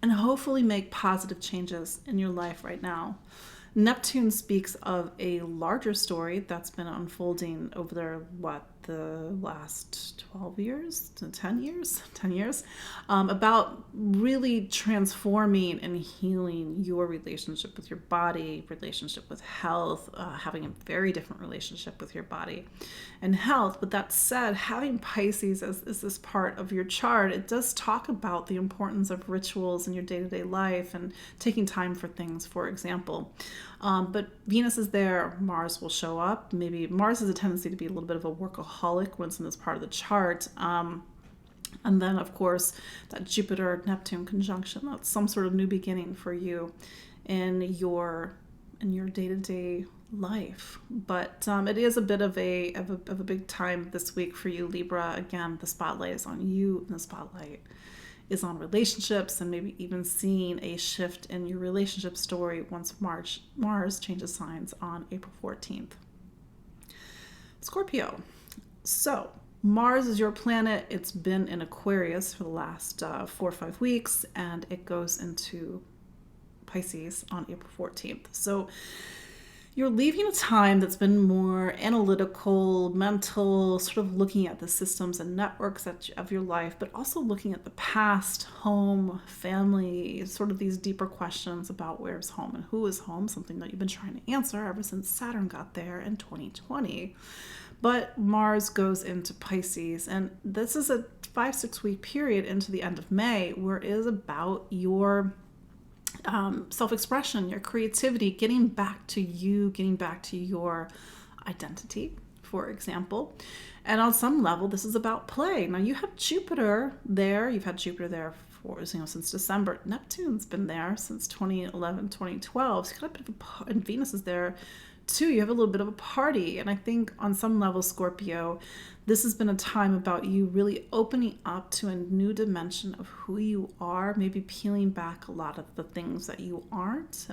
and hopefully make positive changes in your life right now. Neptune speaks of a larger story that's been unfolding over the last 12 years to 10 years, 10 years, about really transforming and healing your relationship with your body, relationship with health, having a very different relationship with your body and health. But that said, having Pisces as this part of your chart, it does talk about the importance of rituals in your day-to-day life and taking time for things, for example. But Venus is there, Mars will show up. Maybe Mars has a tendency to be a little bit of a workaholic when it's in this part of the chart. And then, of course, that Jupiter-Neptune conjunction, that's some sort of new beginning for you in your day-to-day life. But it is a bit of a big time this week for you, Libra. Again, the spotlight is on you, and the spotlight is on relationships, and maybe even seeing a shift in your relationship story once Mars changes signs on April 14th. Scorpio. So Mars is your planet. It's been in Aquarius for the last 4 or 5 weeks, and it goes into Pisces on April 14th. So you're leaving a time that's been more analytical, mental, sort of looking at the systems and networks of your life, but also looking at the past, home, family, sort of these deeper questions about where's home and who is home, something that you've been trying to answer ever since Saturn got there in 2020. But Mars goes into Pisces, and this is a 5-6 week period into the end of May where it is about your self-expression, your creativity, getting back to you, getting back to your identity, for example. And on some level, this is about play. Now you have Jupiter there. You've had Jupiter there for, since December. Neptune's been there since 2011, 2012. So you got a bit of and Venus is there too. You have a little bit of a party. And I think on some level, Scorpio, this has been a time about you really opening up to a new dimension of who you are, maybe peeling back a lot of the things that you aren't.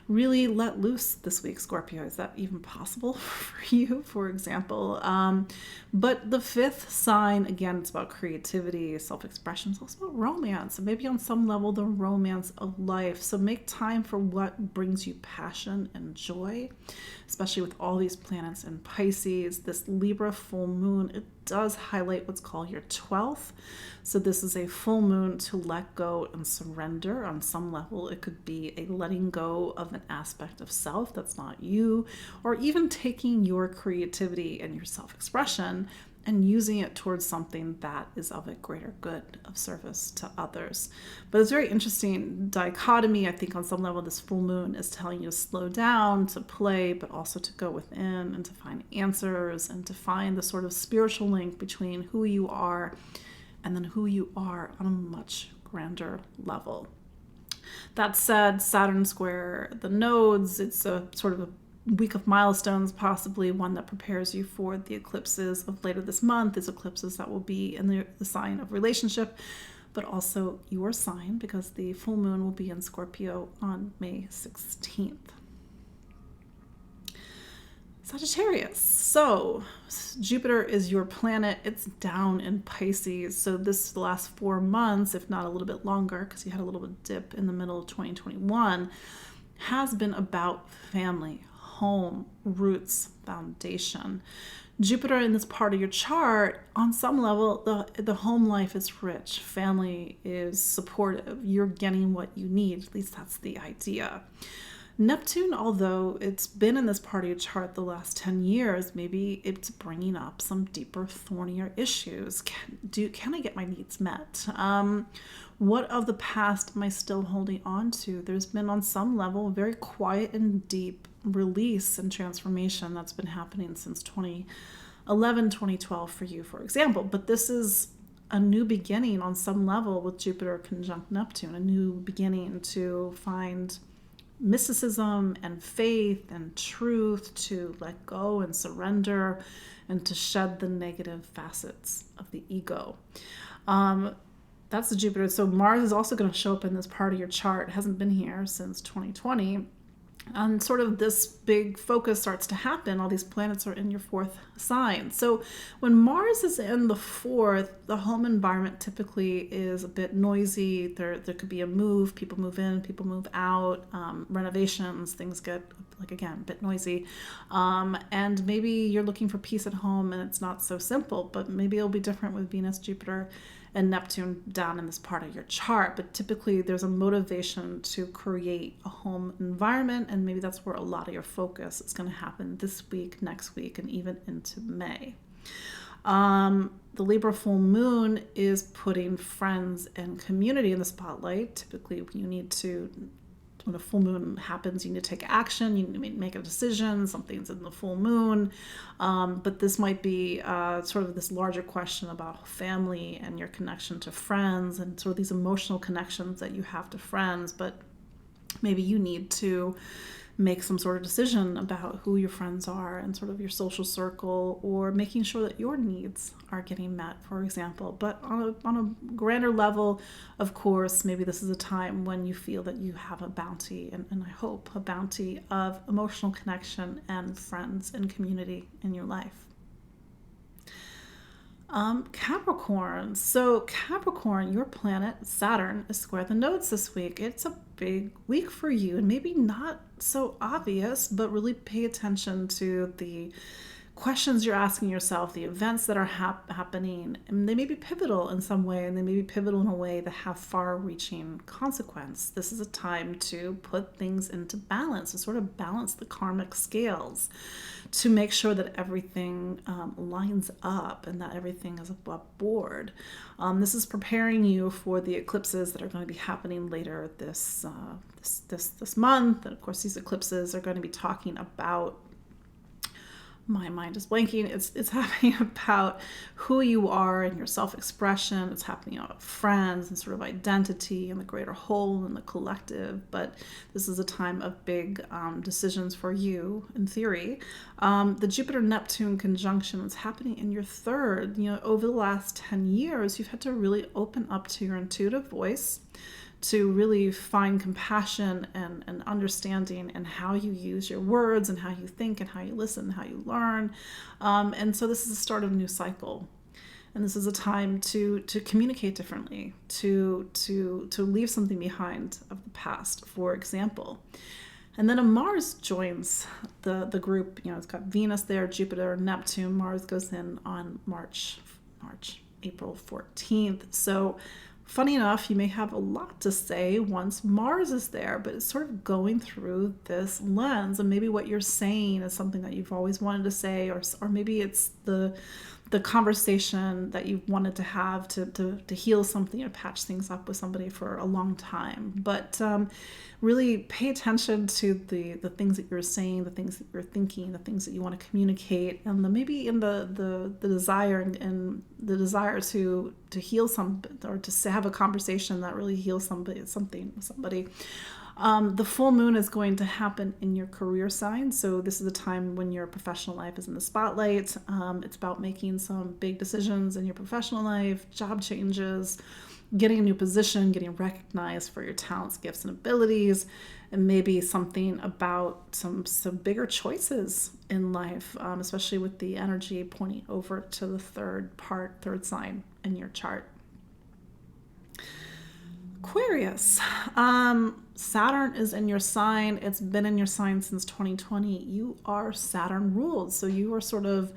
Really let loose this week, Scorpio. Is that even possible for you, for example? But the 5th sign, again, it's about creativity, self-expression. It's also about romance, and maybe on some level, the romance of life. So make time for what brings you passion and joy, especially with all these planets in Pisces. This Libra full moon, it does highlight what's called your 12th. So this is a full moon to let go and surrender on some level. It could be a letting go of an aspect of self that's not you, or even taking your creativity and your self-expression and using it towards something that is of a greater good, of service to others. But it's very interesting dichotomy. I think on some level, this full moon is telling you to slow down, to play, but also to go within and to find answers and to find the sort of spiritual link between who you are and then who you are on a much grander level. That said, Saturn square the nodes, it's a sort of a week of milestones, possibly one that prepares you for the eclipses of later this month. These eclipses that will be in the sign of relationship, but also your sign, because the full moon will be in Scorpio on May 16th. Sagittarius. So Jupiter is your planet. It's down in Pisces. So the last 4 months, if not a little bit longer, because you had a little bit of dip in the middle of 2021, has been about family, home, roots, foundation. Jupiter in this part of your chart, on some level, the home life is rich. Family is supportive. You're getting what you need. At least that's the idea. Neptune, although it's been in this part of your chart the last 10 years, maybe it's bringing up some deeper, thornier issues. Can I get my needs met? What of the past am I still holding on to? There's been on some level a very quiet and deep release and transformation that's been happening since 2011, 2012 for you, for example. But this is a new beginning on some level with Jupiter conjunct Neptune, a new beginning to find mysticism and faith and truth, to let go and surrender and to shed the negative facets of the ego. That's the Jupiter. So Mars is also going to show up in this part of your chart. It hasn't been here since 2020. And sort of this big focus starts to happen. All these planets are in your fourth sign. So when Mars is in the fourth, the home environment typically is a bit noisy. There could be a move, people move in, people move out, renovations, things get, like, again, a bit noisy. And maybe you're looking for peace at home and it's not so simple, but maybe it'll be different with Venus, Jupiter, and Neptune down in this part of your chart. But typically there's a motivation to create a home environment, and maybe that's where a lot of your focus is going to happen this week, next week, and even into May. The Libra full moon is putting friends and community in the spotlight. Typically you need to, when a full moon happens, you need to take action, you need to make a decision, something's in the full moon. But this might be sort of this larger question about family and your connection to friends and sort of these emotional connections that you have to friends. But maybe you need to make some sort of decision about who your friends are and sort of your social circle, or making sure that your needs are getting met, for example. But on a grander level, of course, maybe this is a time when you feel that you have a bounty, and I hope a bounty of emotional connection and friends and community in your life. Capricorn. So Capricorn, your planet Saturn is square the nodes this week. It's a big week for you, and maybe not so obvious, but really pay attention to the questions you're asking yourself, the events that are happening, and they may be pivotal in some way, and they may be pivotal in a way that have far-reaching consequence. This is a time to put things into balance, to sort of balance the karmic scales, to make sure that everything lines up and that everything is above board. This is preparing you for the eclipses that are going to be happening later this month. And of course, these eclipses are going to be talking about, my mind is blanking. It's happening about who you are and your self-expression. It's happening about friends and sort of identity and the greater whole and the collective. But this is a time of big decisions for you, in theory. The Jupiter-Neptune conjunction is happening in your third. Over the last 10 years, you've had to really open up to your intuitive voice, to really find compassion and understanding in how you use your words and how you think and how you listen and how you learn. And so this is the start of a new cycle. And this is a time to communicate differently, to leave something behind of the past, for example. And then a Mars joins the group. It's got Venus there, Jupiter, Neptune. Mars goes in on April 14th. So funny enough, you may have a lot to say once Mars is there, but it's sort of going through this lens, and maybe what you're saying is something that you've always wanted to say, or maybe it's the conversation that you've wanted to have to heal something or patch things up with somebody for a long time. But really pay attention to the things that you're saying, the things that you're thinking, the things that you want to communicate, and maybe in the desire and the desire to heal something, or to have a conversation that really heals somebody. The full moon is going to happen in your career sign. So this is a time when your professional life is in the spotlight. It's about making some big decisions in your professional life, job changes, getting a new position, getting recognized for your talents, gifts, and abilities, and maybe something about some bigger choices in life, especially with the energy pointing over to the third sign in your chart. Aquarius. Saturn is in your sign. It's been in your sign since 2020. You are Saturn ruled. So you are sort of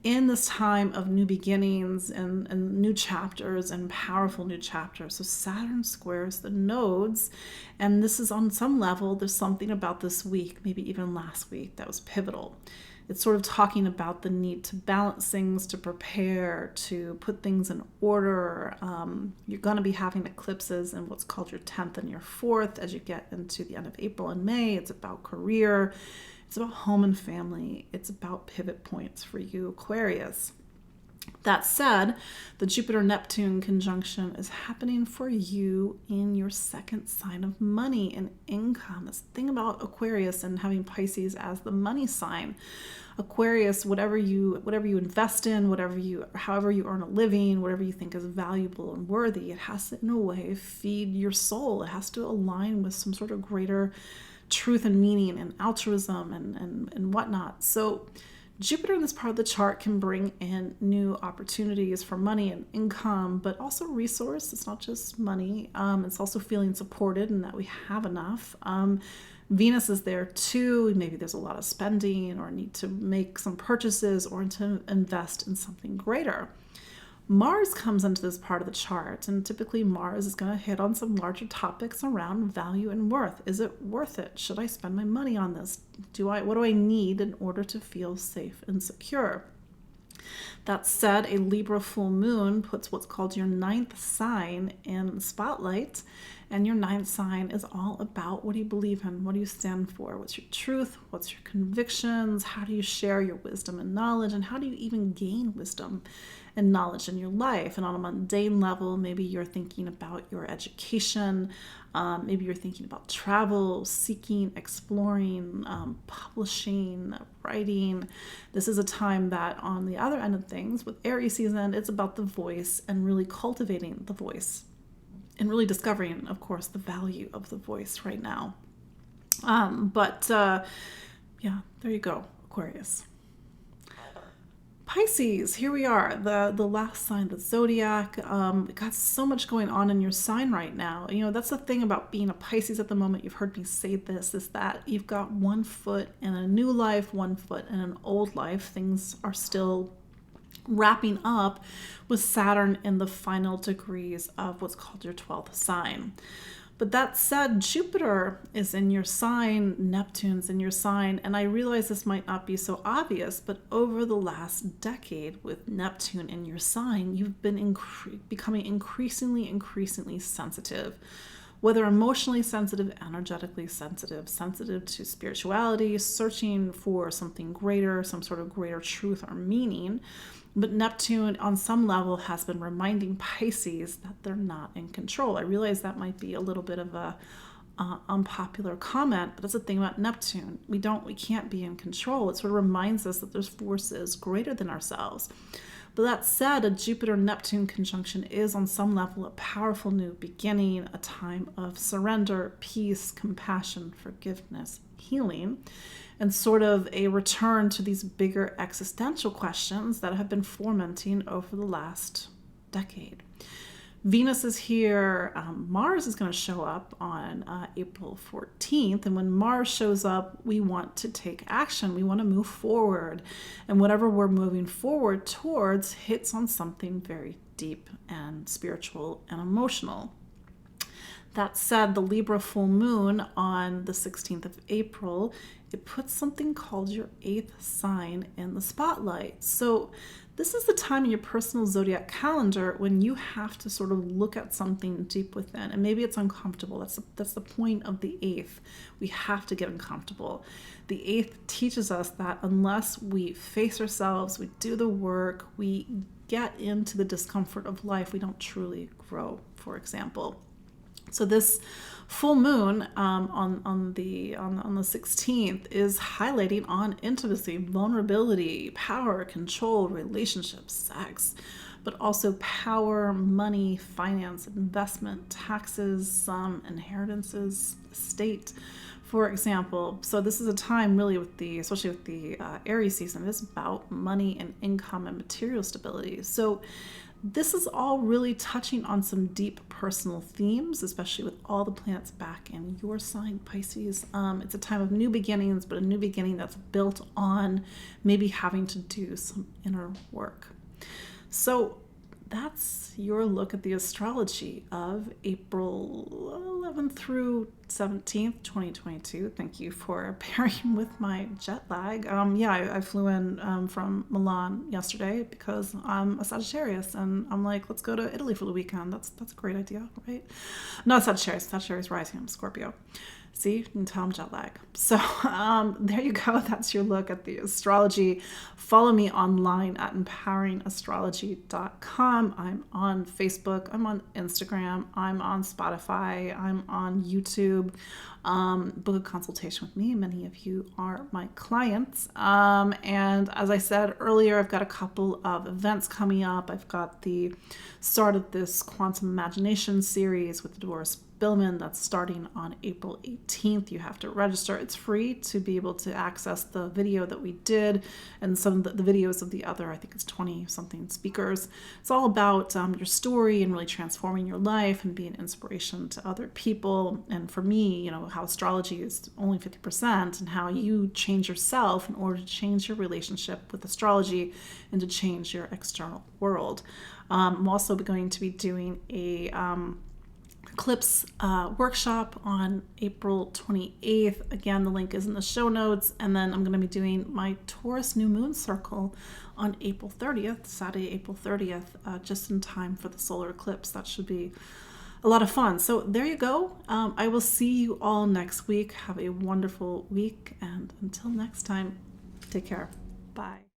in this time of new beginnings and new chapters and powerful new chapters. So Saturn squares the nodes. And this is, on some level, there's something about this week, maybe even last week, that was pivotal. It's sort of talking about the need to balance things, to prepare, to put things in order. You're going to be having eclipses in what's called your 10th and your 4th as you get into the end of April and May. It's about career. It's about home and family. It's about pivot points for you, Aquarius. That said, the Jupiter-Neptune conjunction is happening for you in your second sign of money and income. This thing about Aquarius and having Pisces as the money sign. Aquarius, whatever you invest in, however you earn a living, whatever you think is valuable and worthy, it has to, in a way, feed your soul. It has to align with some sort of greater truth and meaning and altruism and whatnot. So Jupiter in this part of the chart can bring in new opportunities for money and income, but also resource. It's not just money. It's also feeling supported and that we have enough. Venus is there too. Maybe there's a lot of spending or need to make some purchases or to invest in something greater. Mars comes into this part of the chart, and typically Mars is going to hit on some larger topics around value and worth. Is it worth it? Should I spend my money on this? What do I need in order to feel safe and secure? That said, a Libra full moon puts what's called your ninth sign in the spotlight, and your ninth sign is all about what do you believe in? What do you stand for? What's your truth? What's your convictions? How do you share your wisdom and knowledge? And how do you even gain wisdom and knowledge in your life? And on a mundane level, maybe you're thinking about your education. Maybe you're thinking about travel, seeking, exploring, publishing, writing. This is a time that on the other end of things, with Aries season, it's about the voice and really cultivating the voice and really discovering, of course, the value of the voice right now. Yeah, there you go, Aquarius. Pisces, here we are, the last sign of the zodiac. Got so much going on in your sign right now. You know, that's the thing about being a Pisces at the moment. You've heard me say this, is that you've got one foot in a new life, one foot in an old life. Things are still wrapping up with Saturn in the final degrees of what's called your 12th sign. But that said, Jupiter is in your sign, Neptune's in your sign, and I realize this might not be so obvious, but over the last decade with Neptune in your sign, you've been becoming increasingly sensitive, whether emotionally sensitive, energetically sensitive, sensitive to spirituality, searching for something greater, some sort of greater truth or meaning. But Neptune, on some level, has been reminding Pisces that they're not in control. I realize that might be a little bit of a unpopular comment, but that's the thing about Neptune. We can't be in control. It sort of reminds us that there's forces greater than ourselves. But that said, a Jupiter-Neptune conjunction is on some level a powerful new beginning, a time of surrender, peace, compassion, forgiveness, healing, and sort of a return to these bigger existential questions that have been fermenting over the last decade. Venus is here. Mars is going to show up on April 14th. And when Mars shows up, we want to take action. We want to move forward. And whatever we're moving forward towards hits on something very deep and spiritual and emotional. That said, the Libra full moon on the 16th of April, it puts something called your 8th sign in the spotlight. So this is the time in your personal zodiac calendar when you have to sort of look at something deep within. And maybe it's uncomfortable. That's the point of the 8th. We have to get uncomfortable. The 8th teaches us that unless we face ourselves, we do the work, we get into the discomfort of life, we don't truly grow, for example. So this full moon on the 16th is highlighting on intimacy, vulnerability, power, control, relationships, sex, but also power, money, finance, investment, taxes, inheritances, estate, for example. So this is a time really especially with the Aries season, it's about money and income and material stability. So this is all really touching on some deep personal themes, especially with all the planets back in your sign, Pisces. It's a time of new beginnings, but a new beginning that's built on maybe having to do some inner work. So that's your look at the astrology of April 11th through 17th, 2022. Thank you for bearing with my jet lag. I flew in from Milan yesterday because I'm a Sagittarius, and I'm like, let's go to Italy for the weekend. That's a great idea, right? Not Sagittarius rising, I'm Scorpio. See, you can tell I'm jet lag. So there you go. That's your look at the astrology. Follow me online at empoweringastrology.com. I'm on Facebook. I'm on Instagram. I'm on Spotify. I'm on YouTube. Book a consultation with me. Many of you are my clients. And as I said earlier, I've got a couple of events coming up. I've got the start of this Quantum Imagination series with Devorah Spilman. That's starting on April 18th. You have to register. It's free to be able to access the video that we did and some of the videos of the other, I think it's 20 something speakers. It's all about your story and really transforming your life and being inspiration to other people. And for me, how astrology is only 50% and how you change yourself in order to change your relationship with astrology and to change your external world. I'm also going to be doing a eclipse workshop on April 28th. Again, the link is in the show notes. And then I'm going to be doing my Taurus new moon circle on April 30th, Saturday, April 30th, just in time for the solar eclipse. That should be a lot of fun. So there you go. I will see you all next week. Have a wonderful week. And until next time, take care. Bye.